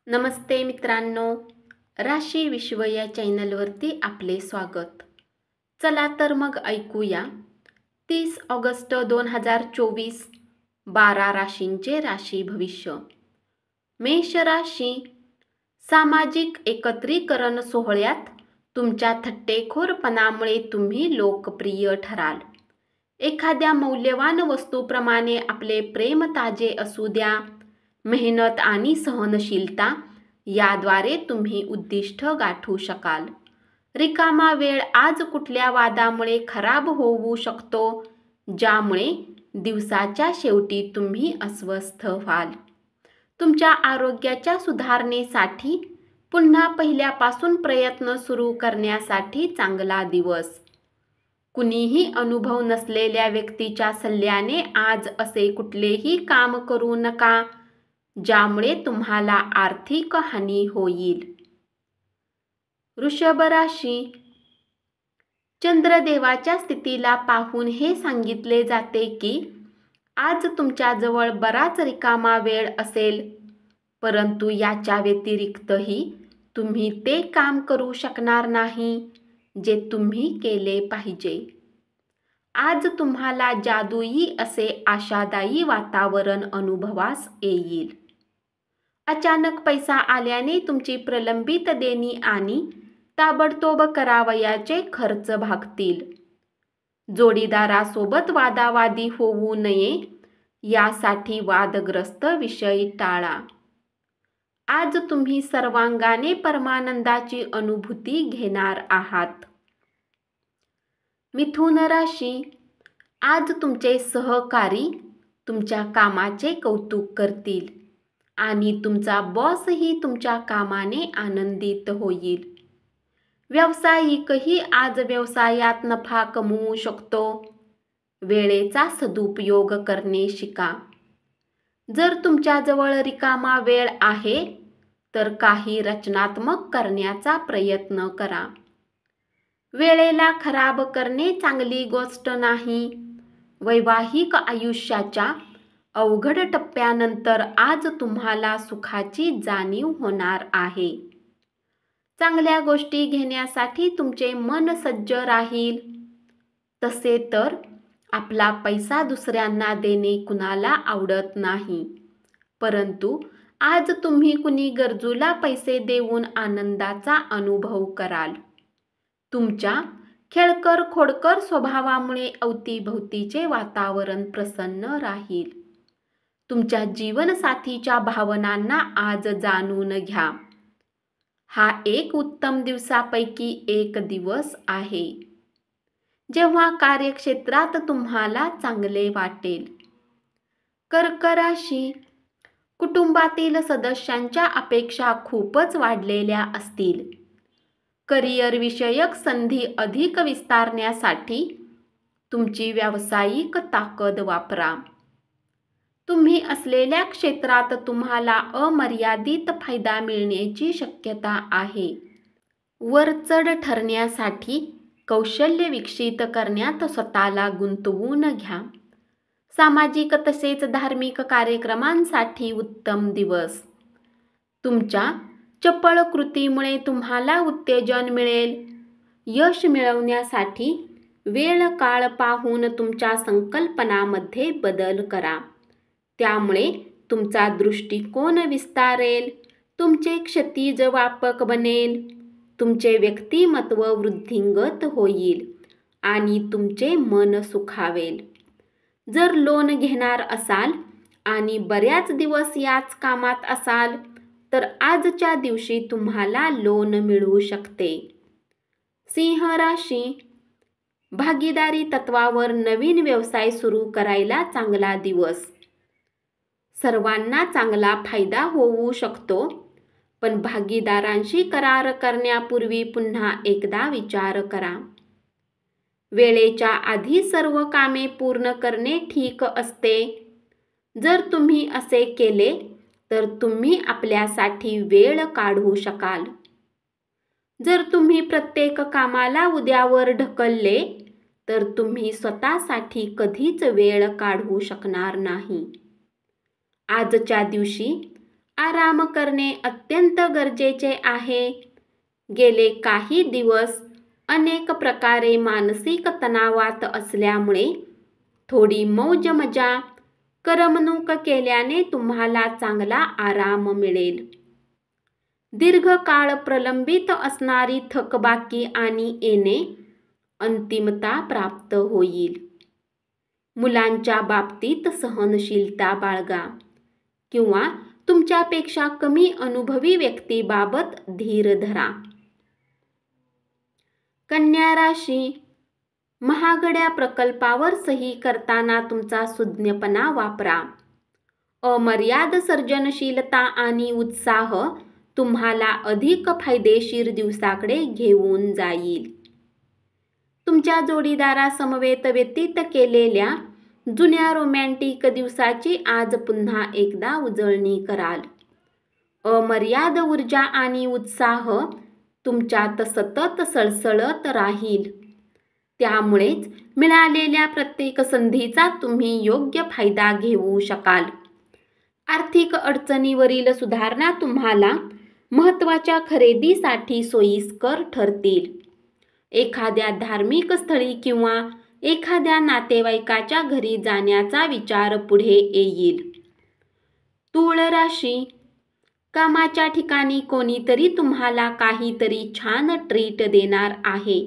नमस्ते मित्रांनो, राशी विश्व या चॅनलवरती आपले स्वागत. चला तर मग ऐकूया 30 ऑगस्ट 2024 12 राशींचे राशी भविष्य. मेष राशी, सामाजिक एकत्रीकरण सोहळ्यात तुमच्या थट्टेखोरपणामुळे तुम्ही लोकप्रिय ठराल. एखाद्या मौल्यवान वस्तूप्रमाणे आपले प्रेम ताजे असू द्या. मेहनत आणि सहनशीलता याद्वारे तुम्ही उद्दिष्ट गाठू शकाल. रिकामा वेळ आज कुठल्या वादामुळे खराब होऊ शकतो, ज्यामुळे दिवसाच्या शेवटी तुम्ही अस्वस्थ व्हाल. तुमच्या आरोग्याच्या सुधारणेसाठी पुन्हा पहिल्यापासून प्रयत्न सुरू करण्यासाठी चांगला दिवस. कुणीही अनुभव नसलेल्या व्यक्तीच्या सल्ल्याने आज असे कुठलेही काम करू नका ज्यामुळे तुम्हाला आर्थिक हानी होईल. वृषभ राशी, चंद्रदेवाच्या स्थितीला पाहून हे सांगितले जाते की आज तुमच्याजवळ बराच रिकामा वेळ असेल, परंतु याच्या व्यतिरिक्तही तुम्ही ते काम करू शकणार नाही जे तुम्ही केले पाहिजे. आज तुम्हाला जादुई असे आशादायी वातावरण अनुभवास येईल. अचानक पैसा आल्याने तुमची प्रलंबित देणी आणि ताबडतोब करावयाचे खर्च भागतील. जोडीदारासोबत वादावादी होऊ नये यासाठी वादग्रस्त विषय टाळा. आज तुम्ही सर्वांगाने परमानंदाची अनुभूती घेणार आहात. मिथुन राशी, आज तुमचे सहकारी तुमच्या कामाचे कौतुक करतील आणि तुमचा बॉसही तुमच्या कामाने आनंदित होईल. व्यावसायिकही आज व्यवसायात नफा कमवू शकतो. वेळेचा सदुपयोग करणे शिका. जर तुमच्याजवळ रिकामा वेळ आहे तर काही रचनात्मक करण्याचा प्रयत्न करा. वेळेला खराब करणे चांगली गोष्ट नाही. वैवाहिक आयुष्याच्या अवघड टप्प्यानंतर आज तुम्हाला सुखाची जाणीव होणार आहे. चांगल्या गोष्टी घेण्यासाठी तुमचे मन सज्ज राहील. तसे तर आपला पैसा दुसऱ्यांना देणे कुणाला आवडत नाही, परंतु आज तुम्ही कुणी गरजूला पैसे देऊन आनंदाचा अनुभव कराल. तुमच्या खेळकर खोडकर स्वभावामुळे अवतीभोवतीचे वातावरण प्रसन्न राहील. तुमच्या जीवनसाथीच्या भावनांना आज जाणून घ्या. हा एक उत्तम दिवसापैकी एक दिवस आहे, जेव्हा कार्यक्षेत्रात तुम्हाला चांगले वाटेल. कर्क राशी, कुटुंबातील सदस्यांच्या अपेक्षा खूपच वाढलेल्या असतील. करिअर विषयक संधी अधिक विस्तारण्यासाठी तुमची व्यावसायिक ताकद वापरा. तुम्ही असलेल्या क्षेत्रात तुम्हाला अमर्यादित फायदा मिळण्याची शक्यता आहे. वरचढ ठरण्यासाठी कौशल्य विकसित करण्यात स्वतःला गुंतवून घ्या. सामाजिक तसेच धार्मिक कार्यक्रमांसाठी उत्तम दिवस. तुमच्या चपळ कृतीमुळे तुम्हाला उत्तेजन मिळेल. यश मिळवण्यासाठी वेळ काळ पाहून तुमच्या संकल्पनामध्ये बदल करा. त्यामुळे तुमचा दृष्टिकोन विस्तारेल. तुमचे क्षितिज व्यापक बनेल. तुमचे व्यक्तिमत्व वृद्धिंगत होईल आणि तुमचे मन सुखावेल. जर लोन घेणार असाल आणि बऱ्याच दिवस याच कामात असाल तर आजच्या दिवशी तुम्हाला लोन मिळू शकते. सिंह राशी, भागीदारी तत्वावर नवीन व्यवसाय सुरू करायला चांगला दिवस. सर्वांना चांगला फायदा होऊ शकतो, पण भागीदारांशी करार करण्यापूर्वी पुन्हा एकदा विचार करा. वेळेच्या आधी सर्व कामे पूर्ण करणे ठीक असते. जर तुम्ही असे केले तर तुम्ही आपल्यासाठी वेळ काढू शकाल. जर तुम्ही प्रत्येक कामाला उद्यावर ढकलले तर तुम्ही स्वतःसाठी कधीच वेळ काढू शकणार नाही. आजच्या दिवशी आराम करणे अत्यंत गरजेचे आहे. गेले काही दिवस अनेक प्रकारे मानसिक तणावात असल्यामुळे थोडी मौज मजा, करमणूक केल्याने तुम्हाला चांगला आराम मिळेल. दीर्घकाळ प्रलंबित असणारी थकबाकी आणि येणे अंतिमता प्राप्त होईल. मुलांच्या बाबतीत सहनशीलता बाळगा किंवा तुमच्यापेक्षा कमी अनुभवी व्यक्तीबाबत धीर धरा. कन्या राशी, महागड्या प्रकल्पावर सही करताना तुमचा सुज्ञपणा वापरा. अमर्याद सर्जनशीलता आणि उत्साह तुम्हाला अधिक फायदेशीर दिवसाकडे घेऊन जाईल. तुमच्या जोडीदारासमवेत व्यतीत केलेल्या जुन्या रोमॅन्टिक दिवसाची आज पुन्हा एकदा उजळणी कराल. अमर्याद ऊर्जा आणि उत्साह तुमच्यात सतत सळसळत राहील. त्यामुळेच मिळालेल्या प्रत्येक संधीचा तुम्ही योग्य फायदा घेऊ शकाल. आर्थिक अडचणीवरील सुधारणा तुम्हाला महत्त्वाच्या खरेदीसाठी सोयीस्कर ठरतील. एखाद्या धार्मिक स्थळी किंवा एखाद्या नातेवाईकाच्या घरी जाण्याचा विचार पुढे येईल. तूळ राशी, कामाच्या ठिकाणी कोणीतरी तुम्हाला काहीतरी छान ट्रीट देणार आहे.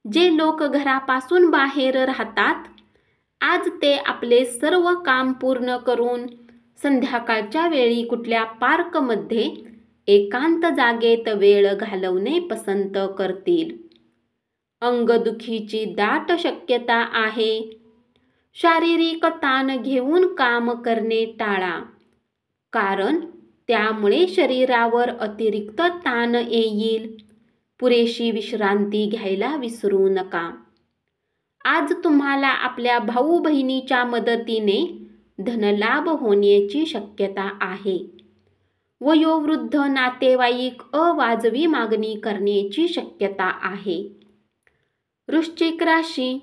जे लोक घरापासून बाहेर राहतात, आज ते आपले सर्व काम पूर्ण करून संध्याकाळच्या वेळी कुठल्या पार्कमध्ये एकांत जागेत वेळ घालवणे पसंत करतील. अंगदुखीची दाट शक्यता आहे. शारीरिक ताण घेऊन काम करणे टाळा, कारण त्यामुळे शरीरावर अतिरिक्त ताण येईल. पुरेशी विश्रांती घ्यायला विसरू नका. आज तुम्हाला आपल्या भाऊ बहिणीच्या मदतीने धनलाभ होण्याची शक्यता आहे. वयोवृद्ध नातेवाईक अवाजवी मागणी करण्याची शक्यता आहे. वृश्चिक राशी,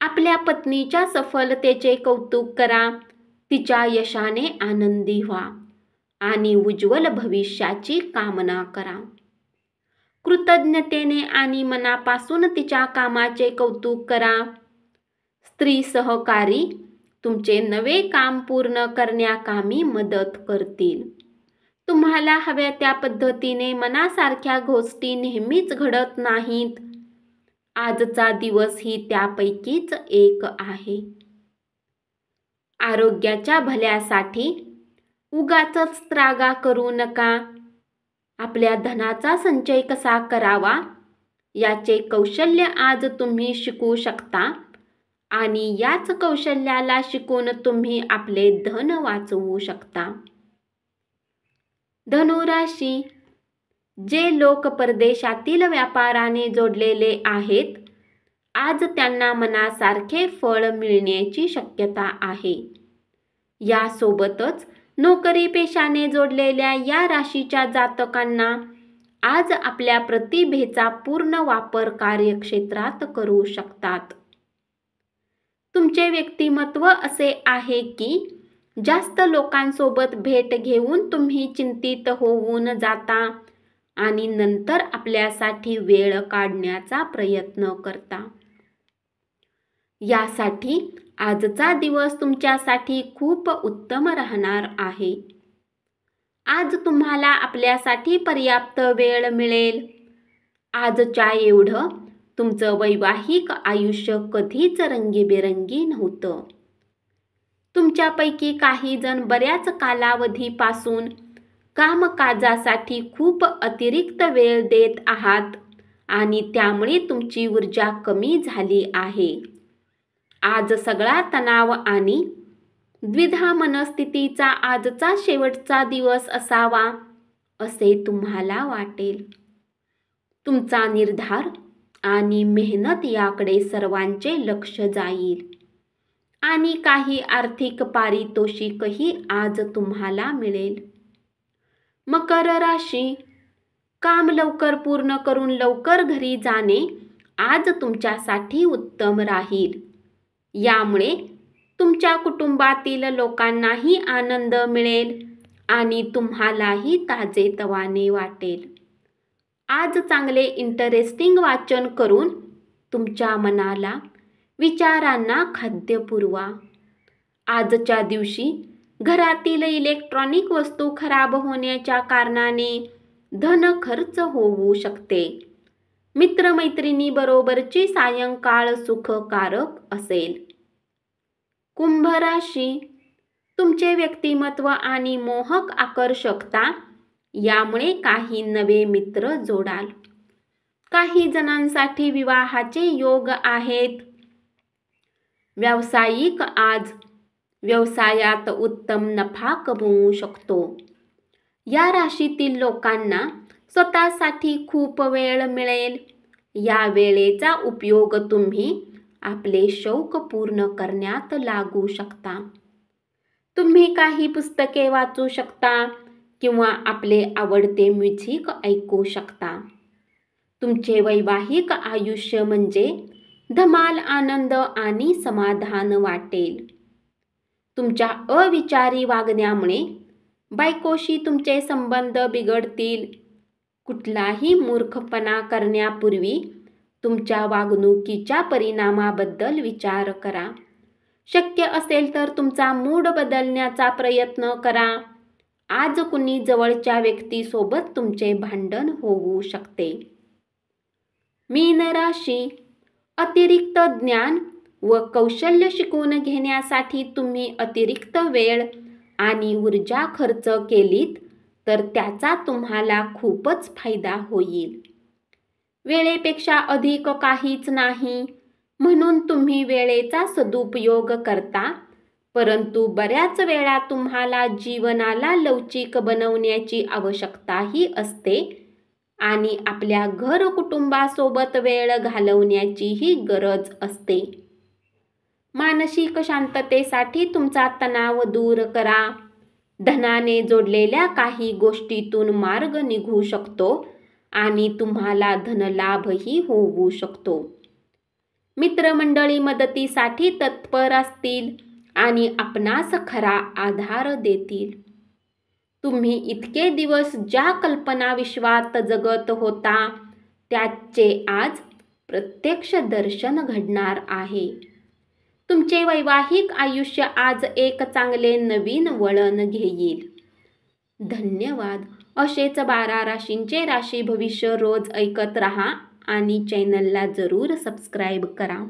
आपल्या पत्नीच्या सफलतेचे कौतुक करा. तिच्या यशाने आनंदी व्हा आणि उज्ज्वल भविष्याची कामना करा. कृतज्ञतेने आणि मनापासून तिच्या कामाचे कौतुक करा. स्त्री सहकारी तुमचे नवे काम पूर्ण करण्याकामी मदत करतील. तुम्हाला हव्या त्या पद्धतीने मनासारख्या गोष्टी नेहमीच घडत नाहीत. आजचा दिवस ही त्यापैकीच एक आहे. आरोग्याच्या भल्यासाठी उगाचच त्रागा करू नका. आपल्या धनाचा संचय कसा करावा याचे कौशल्य आज तुम्ही शिकू शकता आणि याच कौशल्याला शिकून तुम्ही आपले धन वाचवू शकता. धनुराशी, जे लोक परदेशातील व्यापाराने जोडलेले आहेत, आज त्यांना मनासारखे फळ मिळण्याची शक्यता आहे. यासोबतच नोकरी पेशाने जोडलेल्या या राशीच्या जातकांना आज आपल्या प्रतिभेचा पूर्ण वापर कार्यक्षेत्रात करू शकतात. तुमचे व्यक्तिमत्व असे आहे की जास्त लोकांसोबत भेट घेऊन तुम्ही चिंतित होऊन जाता आणि नंतर आपल्यासाठी वेळ काढण्याचा प्रयत्न करता. यासाठी आजचा दिवस तुमच्यासाठी खूप उत्तम राहणार आहे. आज तुम्हाला आपल्यासाठी पर्याप्त वेळ मिळेल. आजच्या एवढं तुमचं वैवाहिक आयुष्य कधीच रंगीबेरंगी नव्हतं. तुमच्यापैकी काही जण बऱ्याच कालावधीपासून कामकाजासाठी खूप अतिरिक्त वेळ देत आहात आणि त्यामुळे तुमची ऊर्जा कमी झाली आहे. आज सगळा तणाव आणि द्विधा मनस्थितीचा आजचा शेवटचा दिवस असावा असे तुम्हाला वाटेल. तुमचा निर्धार आणि मेहनत याकडे सर्वांचे लक्ष जाईल आणि काही आर्थिक पारितोषिकही आज तुम्हाला मिळेल. मकर राशी, काम लवकर पूर्ण करून लवकर घरी जाणे आज तुमच्यासाठी उत्तम राहील. यामुळे तुमच्या कुटुंबातील लोकांनाही आनंद मिळेल आणि तुम्हालाही ताजेतवाने वाटेल. आज चांगले इंटरेस्टिंग वाचन करून तुमच्या मनाला, विचारांना खाद्य पुरवा. आजच्या दिवशी घरातील इलेक्ट्रॉनिक वस्तू खराब होण्याच्या कारणाने धन खर्च होऊ शकते. मित्रमैत्रिणीबरोबरची सायंकाळ सुखकारक असेल. कुंभ राशी, तुमचे व्यक्तिमत्व आणि मोहक आकर्षकता यामुळे काही नवे मित्र जोडाल. काही जणांसाठी विवाहाचे योग आहेत. व्यावसायिक, आज व्यवसायात उत्तम नफा कमवू शकतो. या राशीतील लोकांना स्वतःसाठी खूप वेळ मिळेल. या वेळेचा उपयोग तुम्ही आपले शौक पूर्ण करण्यात लागू शकता. तुम्ही काही पुस्तके वाचू शकता किंवा आपले आवडते म्युझिक ऐकू शकता. तुमचे वैवाहिक आयुष्य म्हणजे धमाल, आनंद आणि समाधान वाटेल. तुमच्या अविचारी वागण्यामुळे बायकोशी तुमचे संबंध बिघडतील. कुठलाही मूर्खपणा करण्यापूर्वी तुमच्या वागणुकीच्या परिणामाबद्दल विचार करा. शक्य असेल तर तुमचा मूड बदलण्याचा प्रयत्न करा. आज कुणी जवळच्या व्यक्तीसोबत तुमचे भांडण होऊ शकते. मीन राशी, अतिरिक्त ज्ञान व कौशल्य शिकून घेण्यासाठी तुम्ही अतिरिक्त वेळ आणि ऊर्जा खर्च केलीत तर त्याचा तुम्हाला खूपच फायदा होईल. वेळेपेक्षा अधिक काहीच नाही, म्हणून तुम्ही वेळेचा सदुपयोग करता. परंतु बऱ्याच वेळा तुम्हाला जीवनाला लवचिक बनवण्याची आवश्यकताही असते आणि आपल्या घर कुटुंबासोबत वेळ घालवण्याचीही गरज असते. मानसिक शांततेसाठी तुमचा तणाव दूर करा. धनाने जोडलेल्या काही गोष्टीतून मार्ग निघू शकतो आणि तुम्हाला धनलाभही होऊ शकतो. मित्रमंडळी मदतीसाठी तत्पर असतील आणि आपणास खरा आधार देतील. तुम्ही इतके दिवस ज्या कल्पना विश्वात जगत होता त्याचे आज प्रत्यक्ष दर्शन घडणार आहे. तुमचे वैवाहिक आयुष्य आज एक चांगले नवीन वळण घेईल. धन्यवाद. असेच 12 राशींचे राशी भविष्य रोज ऐकत रहा आणि चॅनलला जरूर सबस्क्राईब करा.